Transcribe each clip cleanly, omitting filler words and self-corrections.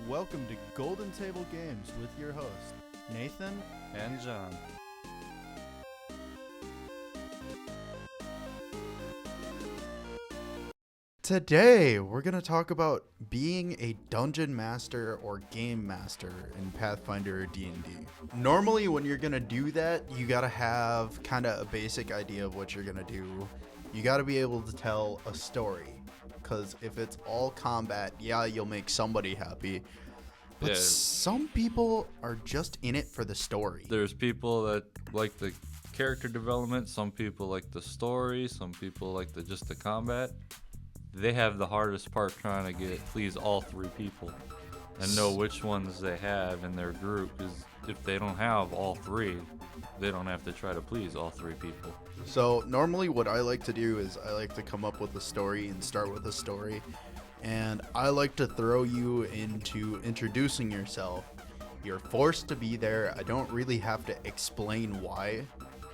Welcome to Golden Table Games with your host, Nathan and John. Today, we're going to talk about being a dungeon master or game master in Pathfinder or D&D. Normally, when you're going to do that, you got to have kind of a basic idea of what you're going to do. You got to be able to tell a story, because if it's all combat, yeah, you'll make somebody happy. But some people are just in it for the story. There's people that like the character development, some people like the story, some people like just the combat. They have the hardest part trying to please all three people and know which ones they have in their group, because if they don't have all three, they don't have to try to please all three people. So normally what I like to do is I like to come up with a story and start with a story, and I like to throw you into introducing yourself. You're forced to be there. I don't really have to explain why.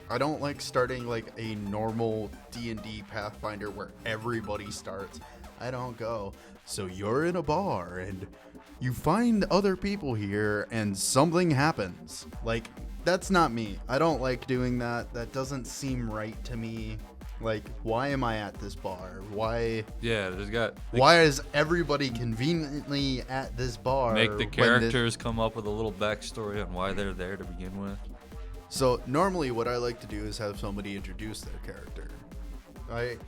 I don't like starting like a normal D&D Pathfinder where everybody starts. I don't go, so you're in a bar and you find other people here and something happens. Like, that's not me. I don't like doing that. That doesn't seem right to me. Like, why am I at this bar? Why is everybody conveniently at this bar? Make the characters come up with a little backstory on why they're there to begin with. So normally what I like to do is have somebody introduce their character.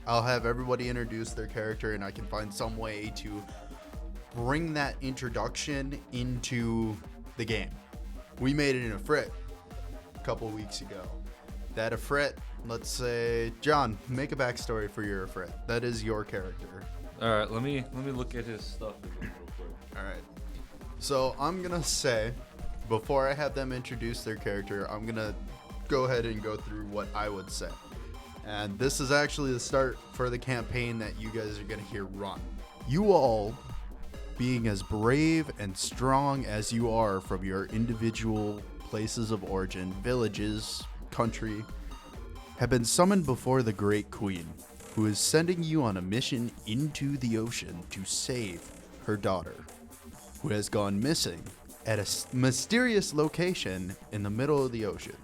I'll have everybody introduce their character, and I can find some way to bring that introduction into the game. We made it in Ifrit a couple weeks ago. That Ifrit, let's say, John, make a backstory for your Ifrit. That is your character. All right, let me look at his stuff real quick. All right. So I'm gonna say, before I have them introduce their character, I'm gonna go ahead and go through what I would say. And this is actually the start for the campaign that you guys are gonna hear run. You all, being as brave and strong as you are from your individual places of origin, villages, country, have been summoned before the Great Queen, who is sending you on a mission into the ocean to save her daughter, who has gone missing at a mysterious location in the middle of the ocean.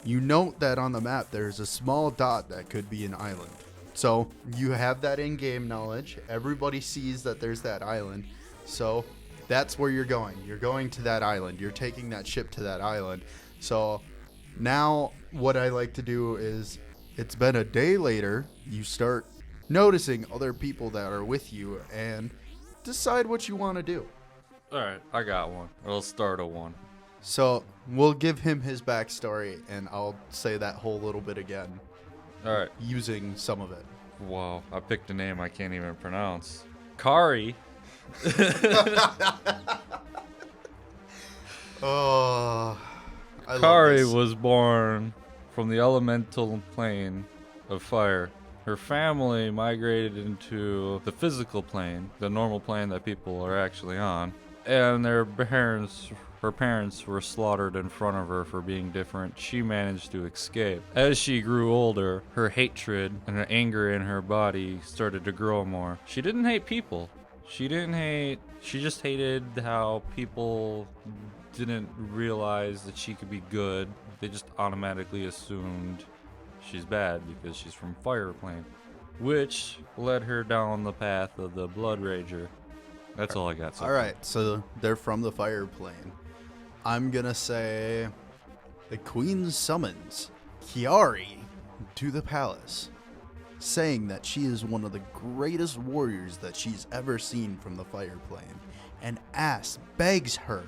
You note that on the map there's a small dot that could be an island. So you have that in-game knowledge. Everybody sees that there's that island. So that's where you're going. You're going to that island. You're taking that ship to that island. So now what I like to do is, it's been a day later, you start noticing other people that are with you and decide what you want to do. All right, I got one. I'll start a one. So we'll give him his backstory, and I'll say that whole little bit again. All right. Using some of it. Wow, I picked a name I can't even pronounce. Kari. Oh, Kari was born from the elemental plane of fire. Her family migrated into the physical plane, the normal plane that people are actually on. And her parents were slaughtered in front of her for being different. She managed to escape. As she grew older, her hatred and her anger in her body started to grow more. She didn't hate people. She just hated how people didn't realize that she could be good. They just automatically assumed she's bad because she's from Fire Plane, which led her down the path of the Blood Rager. That's all I got. All right, so they're from the Fire Plane. I'm gonna say the Queen summons Kiari to the palace, saying that she is one of the greatest warriors that she's ever seen from the Fire Plane, and begs her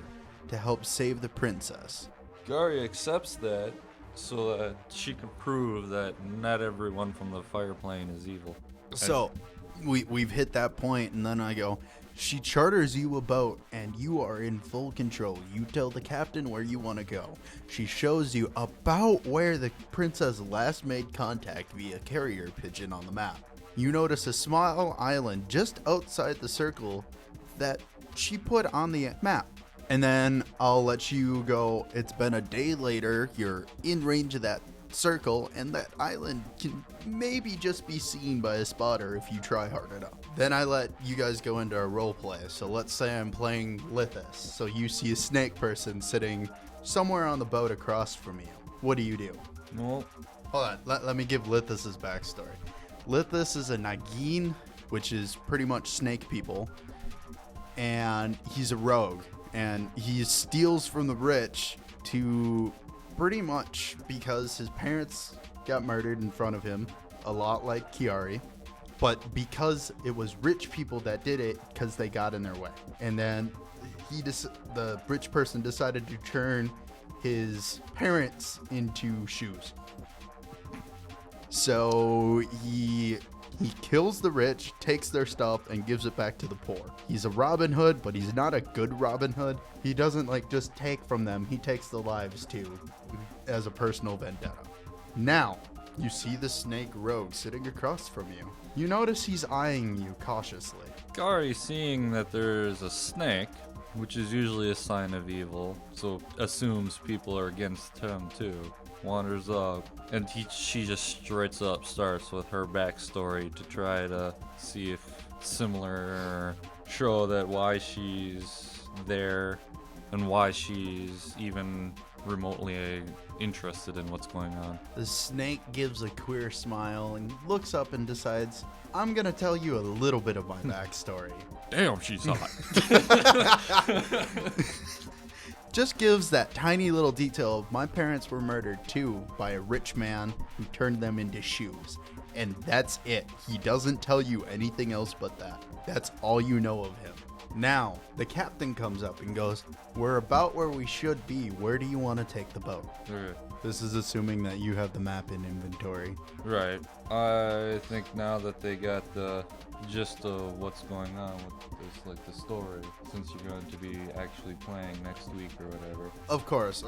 to help save the princess. Kiari accepts that so that she can prove that not everyone from the Fire Plane is evil. So we've hit that point, and then I go, she charters you a boat, and you are in full control. You tell the captain where you want to go. She shows you about where the princess last made contact via carrier pigeon on the map. You notice a small island just outside the circle that she put on the map. And then I'll let you go. It's been a day later. You're in range of that circle, and that island can maybe just be seen by a spotter if you try hard enough. Then I let you guys go into a role play. So let's say I'm playing Lithus. So you see a snake person sitting somewhere on the boat across from you. What do you do? Well, Hold on, let me give Lithus's backstory. Lithus is a Nagin, which is pretty much snake people, and he's a rogue, and he steals from the rich to pretty much because his parents got murdered in front of him, a lot like Kiari, but because it was rich people that did it because they got in their way. And then the rich person decided to turn his parents into shoes. So he kills the rich, takes their stuff, and gives it back to the poor. He's a Robin Hood, but he's not a good Robin Hood. He doesn't like just take from them, he takes the lives too, as a personal vendetta. Now, you see the snake rogue sitting across from you. You notice he's eyeing you cautiously. Kari, seeing that there's a snake, which is usually a sign of evil, so assumes people are against him too, wanders up, and she just straight up starts with her backstory to try to see if similar, show that why she's there and why she's even remotely interested in what's going on. The snake gives a queer smile and looks up and decides, I'm gonna tell you a little bit of my backstory. Damn, she's hot. Just gives that tiny little detail of my parents were murdered too by a rich man who turned them into shoes. And that's it. He doesn't tell you anything else but that. That's all you know of him. Now, the captain comes up and goes, we're about where we should be. Where do you want to take the boat? Okay. This is assuming that you have the map in inventory. Right. I think now that they got the gist of what's going on with this, like the story, since you're going to be actually playing next week or whatever. Of course,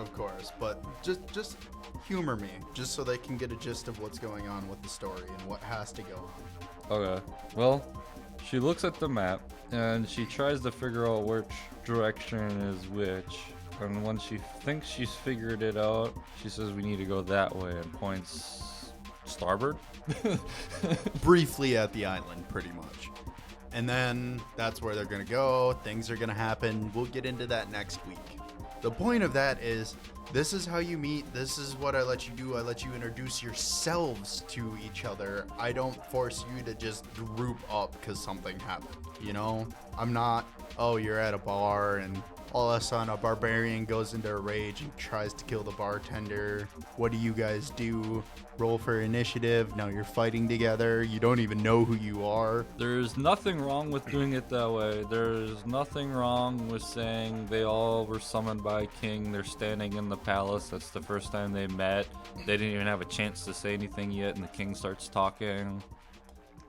but just humor me, just so they can get a gist of what's going on with the story and what has to go on. Okay. Well, she looks at the map and she tries to figure out which direction is which. And when she thinks she's figured it out, she says we need to go that way and points starboard. Briefly at the island, pretty much. And then that's where they're going to go. Things are going to happen. We'll get into that next week. The point of that is, this is how you meet. This is what I let you do. I let you introduce yourselves to each other. I don't force you to just group up because something happened. You know, I'm not, oh, you're at a bar and all of a sudden a barbarian goes into a rage and tries to kill the bartender. What do you guys do? Roll for initiative. Now you're fighting together. You don't even know who you are. There's nothing wrong with doing it that way. There's nothing wrong with saying they all were summoned by a king. They're standing in the palace. That's the first time they met. They didn't even have a chance to say anything yet, and the king starts talking.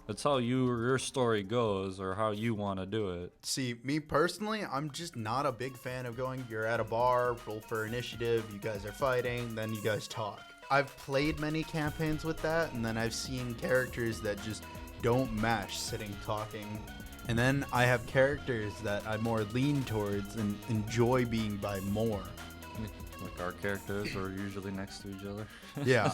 That's how your story goes, or how you want to do it. See, me personally, I'm just not a big fan of going, you're at a bar, roll for initiative, you guys are fighting, then you guys talk. I've played many campaigns with that, and then I've seen characters that just don't mesh sitting talking. And then I have characters that I more lean towards and enjoy being by more. Like our characters are usually next to each other. Yeah,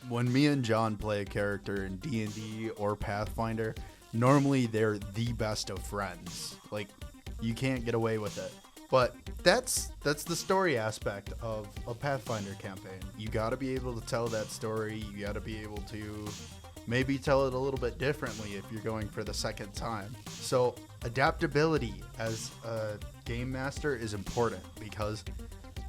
when me and John play a character in D&D or Pathfinder, normally they're the best of friends. Like, you can't get away with it. But that's the story aspect of a Pathfinder campaign. You got to be able to tell that story. You got to be able to maybe tell it a little bit differently if you're going for the second time. So adaptability as a game master is important because,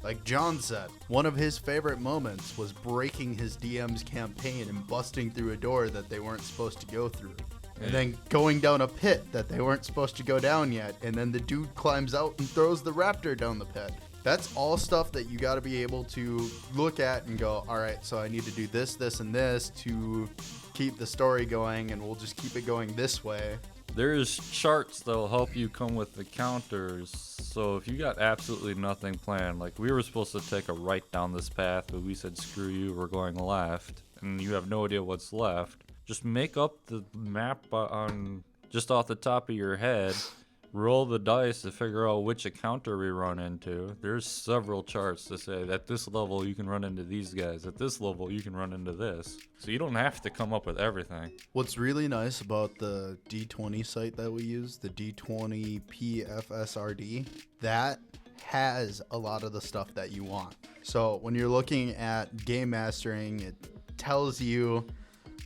like John said, one of his favorite moments was breaking his DM's campaign and busting through a door that they weren't supposed to go through. And then going down a pit that they weren't supposed to go down yet. And then the dude climbs out and throws the raptor down the pit. That's all stuff that you got to be able to look at and go, all right, so I need to do this, this, and this to keep the story going. And we'll just keep it going this way. There's charts that'll help you come with the counters. So if you got absolutely nothing planned, like we were supposed to take a right down this path, but we said screw you, we're going left, and you have no idea what's left, just make up the map on just off the top of your head roll the dice to figure out which encounter we run into. There's several charts to say at this level you can run into these guys. At this level you can run into this. So you don't have to come up with everything. What's really nice about the D20 site that we use, the D20 PFSRD, that has a lot of the stuff that you want. So when you're looking at game mastering, it tells you,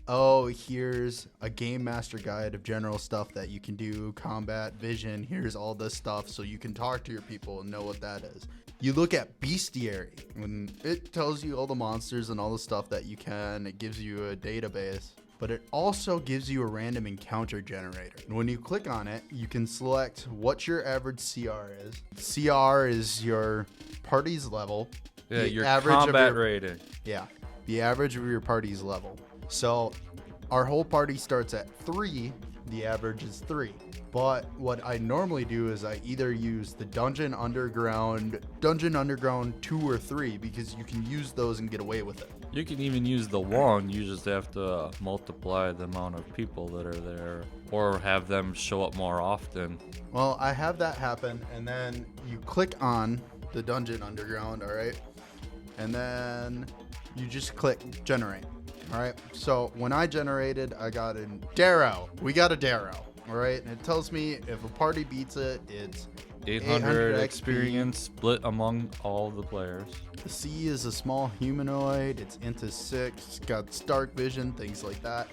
oh, here's a game master guide of general stuff that you can do, combat, vision, here's all this stuff so you can talk to your people and know what that is. You look at bestiary, and it tells you all the monsters and all the stuff that you can. It gives you a database, but it also gives you a random encounter generator. And when you click on it, you can select what your average CR is. CR is your party's level. Yeah, the your average of combat your- rating. Yeah, the average of your party's level. So our whole party starts at 3, the average is 3. But what I normally do is I either use the Dungeon Underground 2 or 3, because you can use those and get away with it. You can even use the 1, you just have to multiply the amount of people that are there or have them show up more often. Well, I have that happen, and then you click on the Dungeon Underground, all right? And then you just click generate. All right, so when I generated, I got a Darrow. We got a Darrow, all right? And it tells me if a party beats it, it's 800 XP. experience split among all the players. The C is a small humanoid. It's into 6, got stark vision, things like that.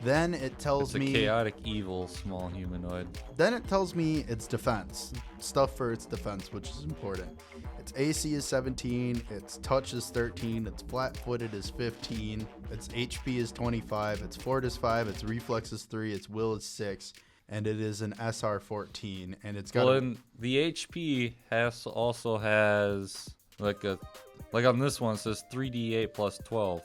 Then it tells It's a me. chaotic evil small humanoid. Then it tells me its defense, stuff for its defense, which is important. Its AC is 17, its touch is 13, its flat-footed is 15, its HP is 25, its fort is 5, its reflex is 3, its will is 6, and it is an SR 14, and it's got. Well, and the HP also has like on this one it says 3d8 plus 12.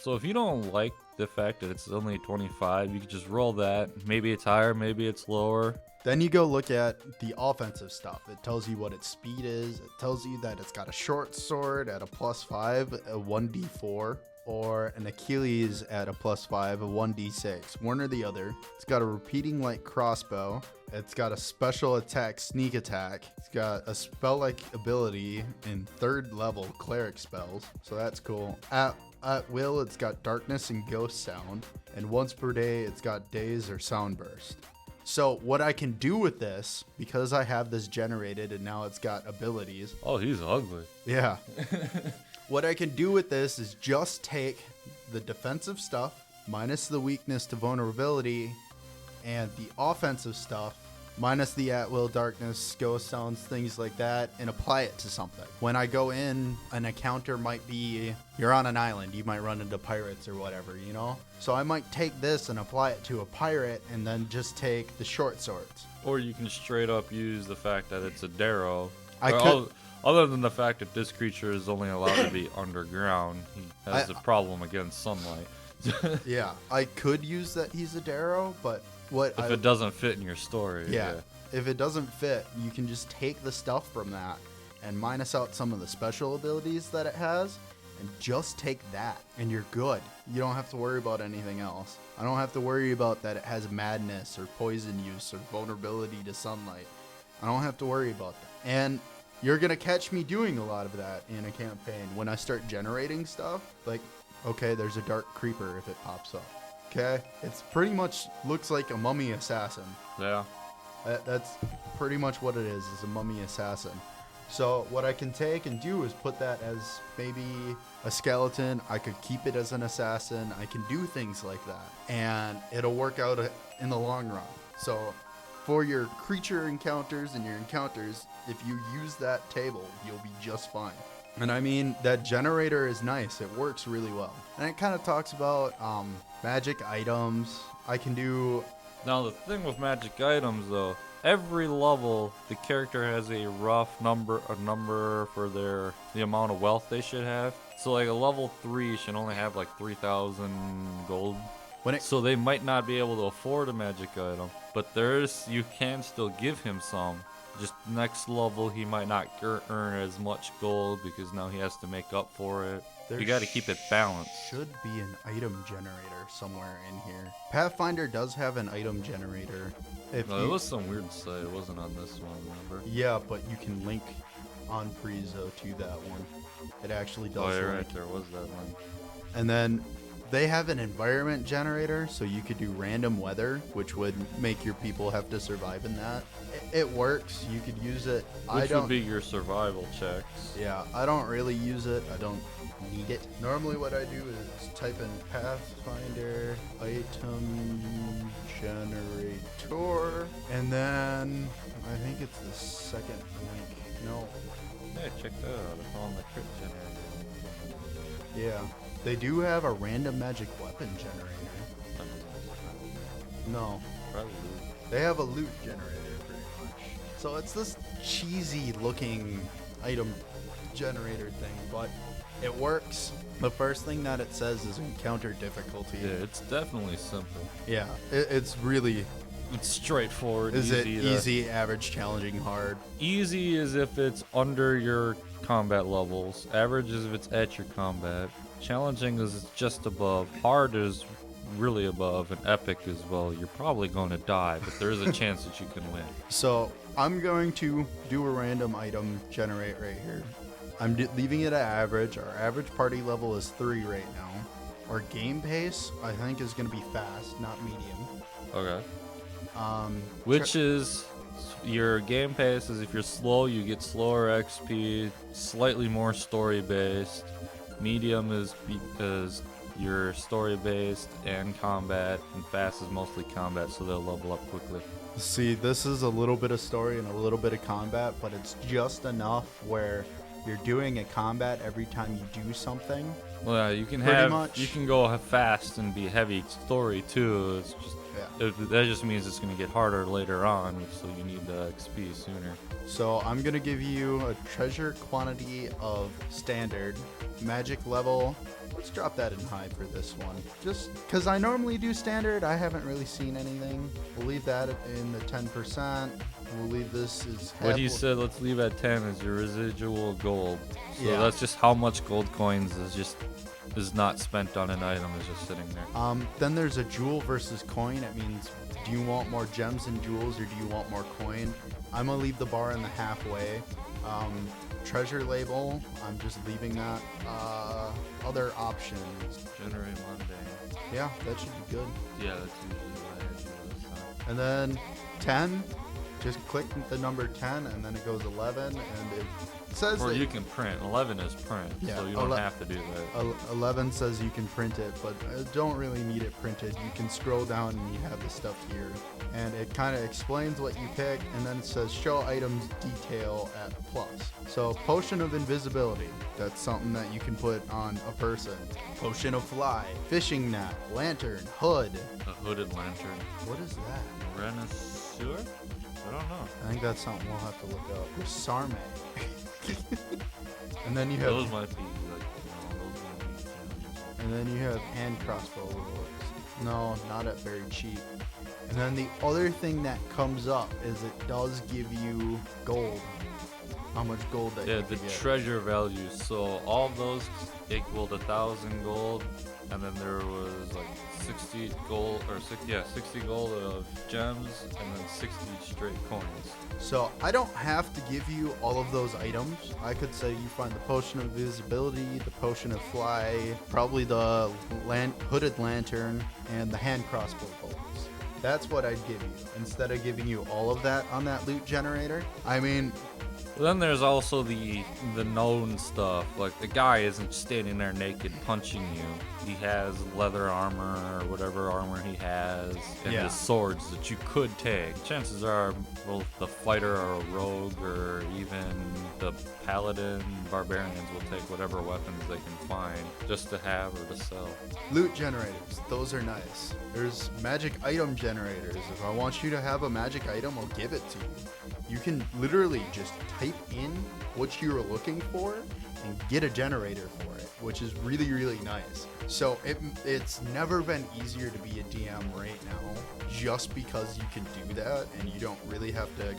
So if you don't like the fact that it's only 25, you can just roll that. Maybe it's higher, maybe it's lower. Then you go look at the offensive stuff. It tells you what its speed is. It tells you that it's got a short sword at a +5, a 1d4, or an Achilles at a +5, a 1d6. One or the other. It's got a repeating light crossbow. It's got a special attack, sneak attack. It's got a spell-like ability in 3rd level cleric spells. So that's cool. At will, it's got darkness and ghost sound. And once per day, it's got daze or sound burst. So what I can do with this, because I have this generated and now it's got abilities. Oh, he's ugly. Yeah. What I can do with this is just take the defensive stuff minus the weakness to vulnerability and the offensive stuff minus the at-will darkness, ghost sounds, things like that, and apply it to something. When I go in, an encounter might be, you're on an island, you might run into pirates or whatever, you know? So I might take this and apply it to a pirate and then just take the short swords. Or you can straight up use the fact that it's a Darrow. I Or could- Other than the fact that this creature is only allowed to be underground, he has a problem against sunlight. Yeah, I could use that he's a Darrow, but what If it doesn't fit in your story. Yeah. If it doesn't fit, you can just take the stuff from that and minus out some of the special abilities that it has and just take that and you're good. You don't have to worry about anything else. I don't have to worry about that it has madness or poison use or vulnerability to sunlight. I don't have to worry about that. And you're going to catch me doing a lot of that in a campaign. When I start generating stuff, like, okay, there's a dark creeper if it pops up. Okay? It's pretty much looks like a mummy assassin. Yeah. That's pretty much what it is a mummy assassin. So what I can take and do is put that as maybe a skeleton. I could keep it as an assassin. I can do things like that. And it'll work out in the long run. So for your creature encounters and your encounters, if you use that table, you'll be just fine. And I mean, that generator is nice. It works really well. And it kind of talks about magic items. I can do... Now the thing with magic items though, every level the character has a rough number for the amount of wealth they should have. So like a level 3 should only have like 3,000 gold. So they might not be able to afford a magic item, but you can still give him some. Just next level, he might not earn as much gold because now he has to make up for it. There You got to keep it balanced. Should be an item generator somewhere in here. Pathfinder does have an item generator. If No, you, it was some weird site. It wasn't on this one, remember? yeah, but you can link on Prezo to that one. It actually does. Oh, you're link. right. There was that one. And then they have an environment generator, so you could do random weather, which would make your people have to survive in that. It works. You could use it. Which would be your survival checks. Yeah, I don't really use it. I don't need it. Normally what I do is type in Pathfinder item generator, and then I think it's the second link. No. Yeah, check that out. I found the crit generator. Yeah. They do have a random magic weapon generator. No. Probably. They have a loot generator pretty much. So it's this cheesy looking item generator thing, but it works. The first thing that it says is encounter difficulty. Yeah, it's definitely simple. Yeah, it's really. It's straightforward. Is it easy to- easy, average, challenging, hard? Easy is if it's under your combat levels. Average is if it's at your combat. Challenging is it's just above. Hard is really above. And epic is, well, you're probably going to die, but there is a chance that you can win. So I'm going to do a random item generate right here. I'm leaving it at average. Our average party level is 3 right now. Our game pace, I think, is going to be fast, not medium. Okay. Um, Which is your game pace is if you're slow, you get slower XP, slightly more story based. Medium is because you're story based and combat, and fast is mostly combat, so they'll level up quickly. See, this is a little bit of story and a little bit of combat, but it's just enough where you're doing a combat every time you do something. Well, yeah, you can Pretty much. you can go fast and be heavy story too. It's just Yeah. that just means it's going to get harder later on, so you need the XP sooner. So I'm gonna give you a treasure quantity of standard, magic level. Let's drop that in high for this one. Just because I normally do standard, I haven't really seen anything. We'll leave that in the 10%. We'll leave this as What he said, let's leave at 10 is your residual gold. So Yeah. that's just how much gold coins is not spent on an item, is just sitting there. Then there's a jewel versus coin. It means, do you want more gems and jewels or do you want more coin? I'm gonna leave the bar in the halfway. Treasure label, I'm just leaving that. Other options. Generate Monday. Yeah, that should be good. Yeah, that's usually what I do this time. And then 10, just click the number 10 and then it goes 11 and it says Or that you can print. 11 is print, Yeah, so you don't have to do that. 11 says you can print it, but don't really need it printed. You can scroll down and you have the stuff here. And it kind of explains what you pick, and then it says show items detail at plus. So potion of invisibility, that's something that you can put on a person. Potion of fly, fishing net, lantern, hood. A hooded lantern. What is that? Renaisseur? I don't know. I think that's something we'll have to look up. There's Sarme. And then you have Those might be like, those might be challenges. And then you have hand crossbow rewards. No, not at very cheap. And then the other thing that comes up is it does give you gold. How much gold that Yeah, you the can get. treasure values. So all of those equaled 1,000 gold, and then there was like 60 gold or 60 gold of gems, and then 60 straight coins. So I don't have to give you all of those items. I could say you find the potion of invisibility, the potion of fly, probably the hooded lantern, and the hand crossbow bolts. That's what I'd give you instead of giving you all of that on that loot generator. I mean, Then there's also the known stuff. Like the guy isn't standing there naked punching you. He has leather armor or whatever armor he has, and Yeah. his swords that you could take. Chances are, well, the fighter or a rogue or even the paladin, barbarians will take whatever weapons they can find just to have or to sell. loot generators, those are nice. There's magic item generators. If I want you to have a magic item, I'll give it to you. You can literally just type in what you're looking for and get a generator for it, which is really, really nice. So it's never been easier to be a DM right now, just because you can do that and you don't really have to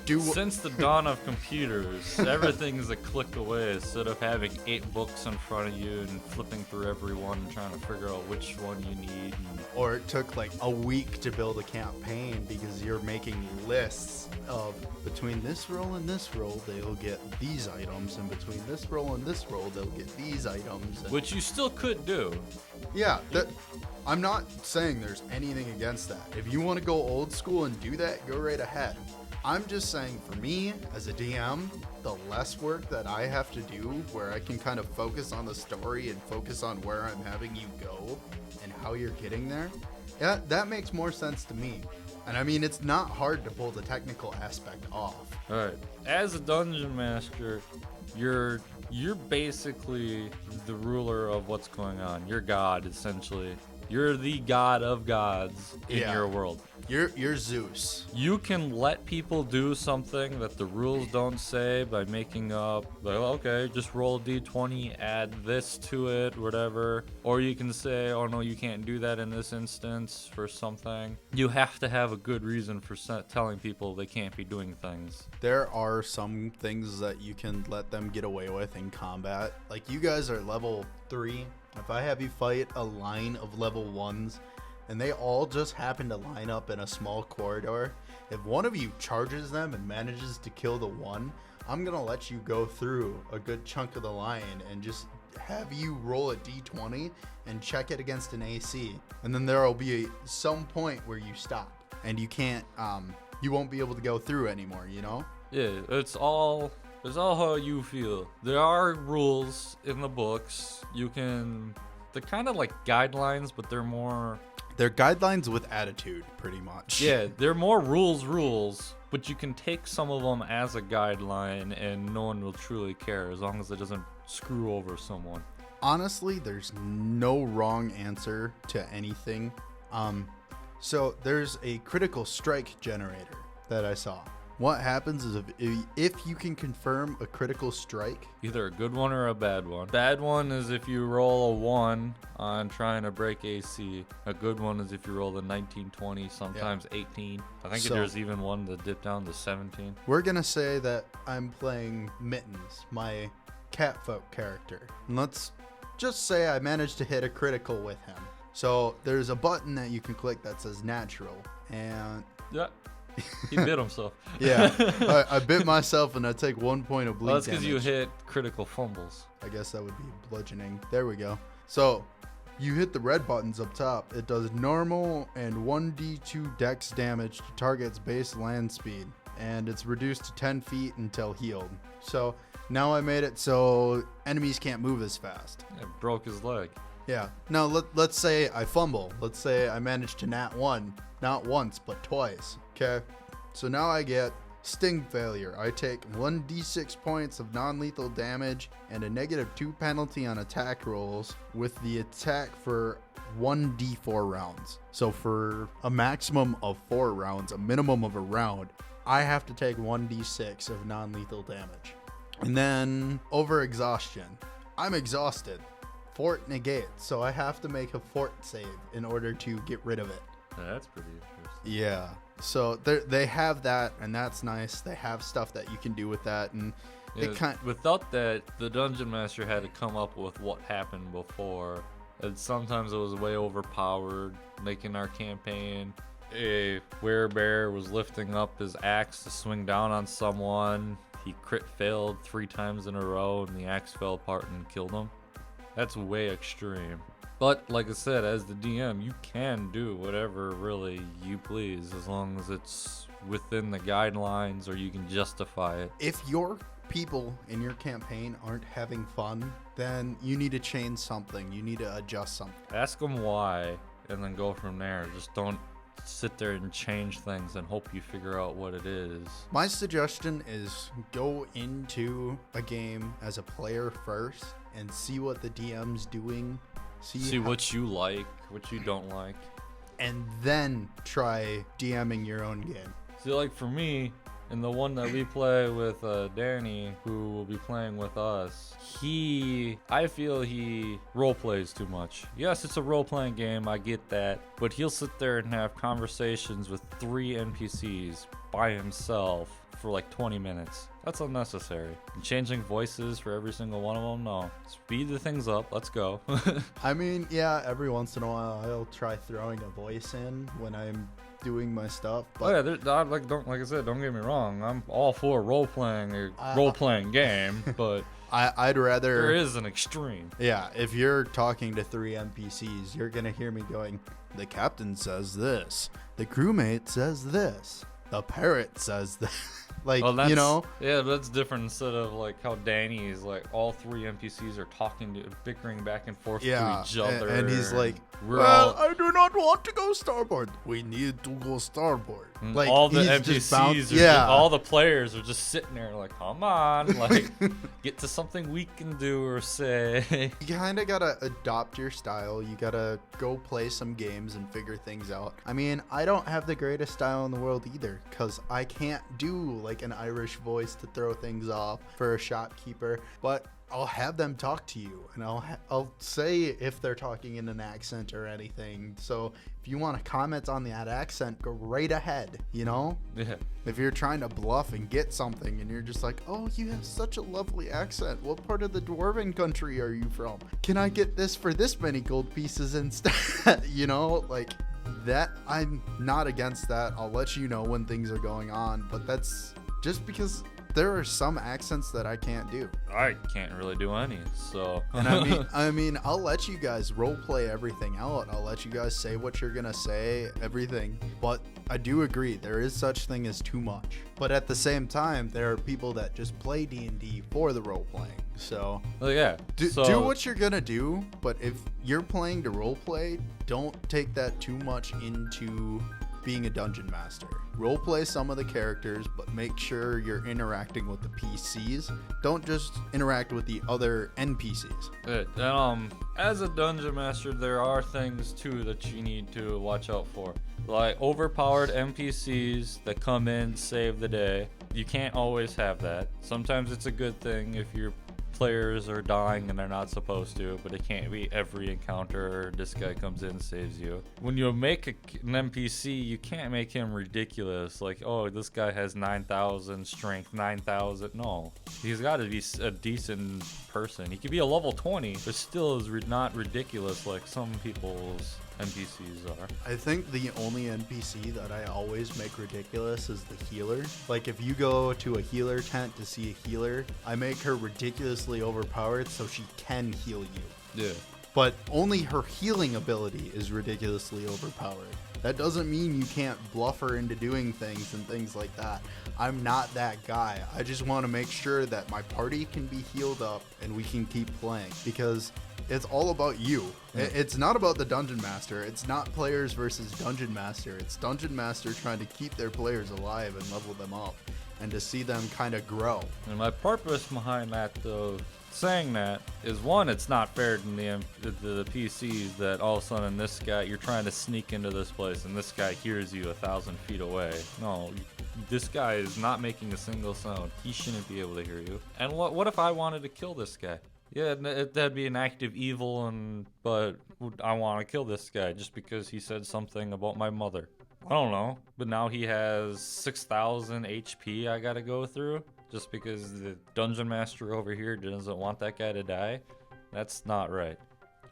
do. Since the dawn of computers, everything is a click away. Instead of having 8 books in front of you and flipping through every one and trying to figure out which one you need. Or it took like a week to build a campaign because you're making lists of between this roll and this roll, they'll get these items, and between this roll and this roll, they'll get these items. Which you still could do. Yeah, I'm not saying there's anything against that. If you want to go old school and do that, go right ahead. I'm just saying for me as a DM, the less work that I have to do, where I can kind of focus on the story and focus on where I'm having you go and how you're getting there, yeah, that makes more sense to me. And I mean, it's not hard to pull the technical aspect off. All right. As a dungeon master, you're basically the ruler of what's going on. You're God, essentially. You're the god of gods in your world. You're Zeus. You can let people do something that the rules don't say by making up, like, okay, just roll a d20, add this to it, whatever. Or you can say, oh no, you can't do that in this instance for something. You have to have a good reason for telling people they can't be doing things. There are some things that you can let them get away with in combat. Like, you guys are level 3. If I have you fight a line of level 1s and they all just happen to line up in a small corridor, if one of you charges them and manages to kill the one, I'm gonna let you go through a good chunk of the line and just have you roll a d20 and check it against an AC, and then there will be some point where you stop and you can't you won't be able to go through anymore, you know? Yeah, it's all how you feel. There are rules in the books. They're kind of like guidelines, but they're guidelines with attitude, pretty much. Yeah, they're more rules, but you can take some of them as a guideline and no one will truly care as long as it doesn't screw over someone. Honestly, there's no wrong answer to anything. So there's a critical strike generator that I saw. What happens is if you can confirm a critical strike, either a good one or a bad one. Bad one is if you roll a 1 on trying to break AC. A good one is if you roll the 19, 20, sometimes 18. I think there's even one that dipped down to 17. We're gonna say that I'm playing Mittens, my catfolk character. And let's just say I managed to hit a critical with him. So there's a button that you can click that says natural, and yeah. He bit himself. Yeah, I bit myself and I take 1 point of bleed that's damage. because you hit critical fumbles. I guess that would be bludgeoning. There we go. So you hit the red buttons up top. It does normal and 1d2 dex damage to target's base land speed, and it's reduced to 10 feet until healed. So now I made it so enemies can't move as fast. It broke his leg. Yeah. Now let's say I fumble. Let's say I managed to nat 1, not once but twice. Okay. So now I get sting failure. I take 1d6 points of non-lethal damage and a -2 penalty on attack rolls with the attack for 1d4 rounds. So for a maximum of 4 rounds, a minimum of a round, I have to take 1d6 of non-lethal damage. And then over exhaustion, I'm exhausted. Fort negates, so I have to make a fort save in order to get rid of it. Yeah, that's pretty interesting. Yeah. So they have that, and that's nice. They have stuff that you can do with that, and without that, the dungeon master had to come up with what happened before. And sometimes it was way overpowered. Like in our campaign, a werebear was lifting up his axe to swing down on someone. He crit failed 3 times in a row, and the axe fell apart and killed him. That's way extreme. But like I said, as the DM, you can do whatever really you please as long as it's within the guidelines or you can justify it. If your people in your campaign aren't having fun, then you need to change something. You need to adjust something. Ask them why and then go from there. Just don't sit there and change things and hope you figure out what it is. My suggestion is go into a game as a player first and see what the DM's doing. See what you like, what you don't like. And then try DMing your own game. See, like for me, In the one that we play with Danny, who will be playing with us, I feel he role plays too much. Yes, it's a role playing game, I get that, but he'll sit there and have conversations with 3 NPCs by himself for like 20 minutes. That's unnecessary. And changing voices for every single one of them, no. Speed the things up, let's go. I mean, yeah, every once in a while I'll try throwing a voice in when I'm doing my stuff. But oh yeah, like I said, don't get me wrong. I'm all for role playing game, but I'd rather. there is an extreme. Yeah, if you're talking to 3 NPCs, you're gonna hear me going, the captain says this, the crewmate says this, the parrot says this. Like, Well, you know? Yeah, that's different instead of like how Danny is like all 3 NPCs are bickering back and forth Yeah, to each other. and he's like, we're well, all, I do not want to go starboard. We need to go starboard. Like, all the he's just NPCs all the players are just sitting there like, come on, like, get to something we can do or say. You kind of gotta adopt your style. You gotta go play some games and figure things out. I mean, I don't have the greatest style in the world either, because I can't do like an Irish voice to throw things off for a shopkeeper, but I'll have them talk to you, and I'll say if they're talking in an accent or anything. So if you want to comment on that accent, go right ahead, you know? Yeah. If you're trying to bluff and get something and you're just like, oh, you have such a lovely accent. What part of the dwarven country are you from? Can I get this for this many gold pieces instead? You know, like that. I'm not against that. I'll let you know when things are going on, but that's just because there are some accents that I can't do. I can't really do any, so. And I mean, I'll let you guys role play everything out. I'll let you guys say what you're gonna say, everything. But I do agree, there is such thing as too much. But at the same time, there are people that just play D&D for the role playing. So Well, yeah. do so, what you're gonna do. But if you're playing to role play, don't take that too much into being a dungeon master. Role play some of the characters, but make sure you're interacting with the PCs. Don't just interact with the other NPCs. As a dungeon master, there are things too that you need to watch out for, like overpowered NPCs that come in, save the day. You can't always have that. Sometimes it's a good thing if your players are dying and they're not supposed to, but it can't be every encounter this guy comes in and saves you. When you make an NPC, you can't make him ridiculous, like, oh, this guy has 9,000 strength, 9,000. No, he's got to be a decent person. He could be a level 20, but still is not ridiculous like some people's NPCs are. I think the only NPC that I always make ridiculous is the healer. Like, if you go to a healer tent to see a healer, I make her ridiculously overpowered so she can heal you. Yeah. But only her healing ability is ridiculously overpowered. That doesn't mean you can't bluff her into doing things and things like that. I'm not that guy. I just want to make sure that my party can be healed up and we can keep playing, because it's all about you. It's not about the dungeon master. It's not players versus dungeon master. It's dungeon master trying to keep their players alive and level them up and to see them kind of grow. And my purpose behind that, though, saying that is, one, it's not fair to the PCs that all of a sudden this guy, you're trying to sneak into this place and this guy hears you 1,000 feet away. No, this guy is not making a single sound. He shouldn't be able to hear you. And what if I wanted to kill this guy? Yeah, that'd be an act of evil, but I want to kill this guy just because he said something about my mother. I don't know, but now he has 6,000 HP I gotta go through just because the dungeon master over here doesn't want that guy to die. That's not right.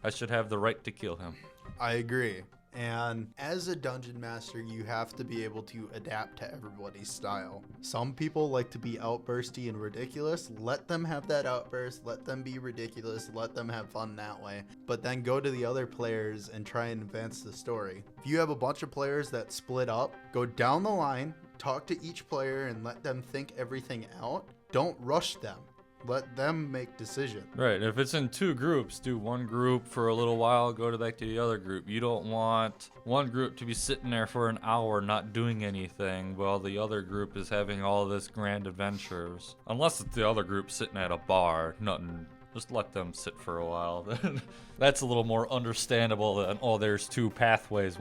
I should have the right to kill him. I agree. And as a dungeon master, you have to be able to adapt to everybody's style. Some people like to be outbursty and ridiculous. Let them have that outburst. Let them be ridiculous. Let them have fun that way. But then go to the other players and try and advance the story. If you have a bunch of players that split up, go down the line, talk to each player and let them think everything out. Don't rush them. Let them make decisions. Right. If it's in 2 groups, do one group for a little while, go back to the other group. You don't want one group to be sitting there for an hour not doing anything while the other group is having all this grand adventures. Unless it's the other group sitting at a bar, nothing Just let them sit for a while. That's a little more understandable than, oh, there's 2 pathways.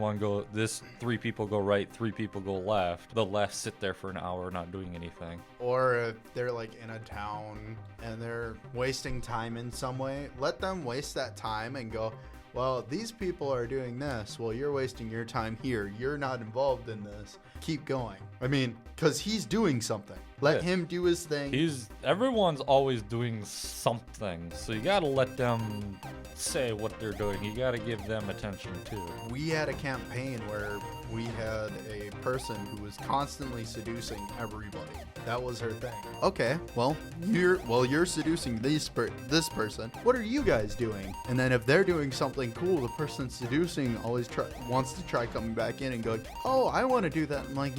Three people go right, 3 people go left. The left sit there for an hour not doing anything. Or if they're like in a town and they're wasting time in some way, let them waste that time and go, well, these people are doing this. Well, you're wasting your time here. You're not involved in this. Keep going. I mean, because he's doing something. Let him do his thing. Everyone's always doing something, so you gotta let them say what they're doing. You gotta give them attention too. We had a campaign where we had a person who was constantly seducing everybody. That was her thing. Okay, well, you're seducing this person. What are you guys doing? And then if they're doing something cool, the person seducing always wants to try coming back in and go, oh, I want to do that. I'm like,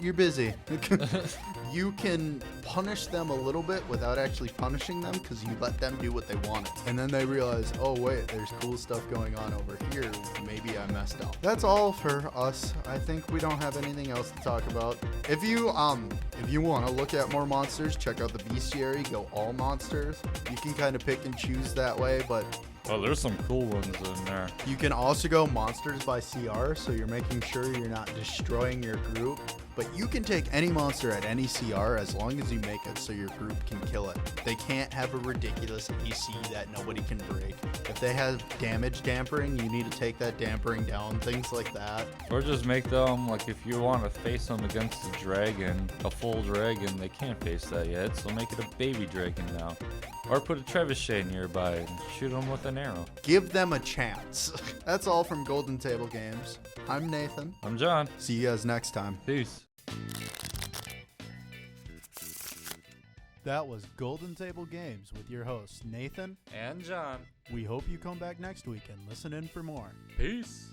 you're busy. You can punish them a little bit without actually punishing them because you let them do what they wanted. And then they realize, oh, wait, there's cool stuff going on over here. Maybe I messed up. That's all for us. I think we don't have anything else to talk about. If you want to look at more monsters, check out the bestiary, go all monsters. You can kind of pick and choose that way, but oh, there's some cool ones in there. you can also go monsters by CR, so you're making sure you're not destroying your group. But you can take any monster at any CR as long as you make it so your group can kill it. They can't have a ridiculous AC that nobody can break. If they have damage dampering, you need to take that dampering down, things like that. Or just make them, like, if you want to face them against a dragon, a full dragon, they can't face that yet, so make it a baby dragon now. Or put a trebuchet nearby and shoot them with an arrow. Give them a chance. That's all from Golden Table Games. I'm Nathan. I'm John. See you guys next time. Peace. That was Golden Table Games with your hosts, Nathan And John. We hope you come back next week and listen in for more. Peace.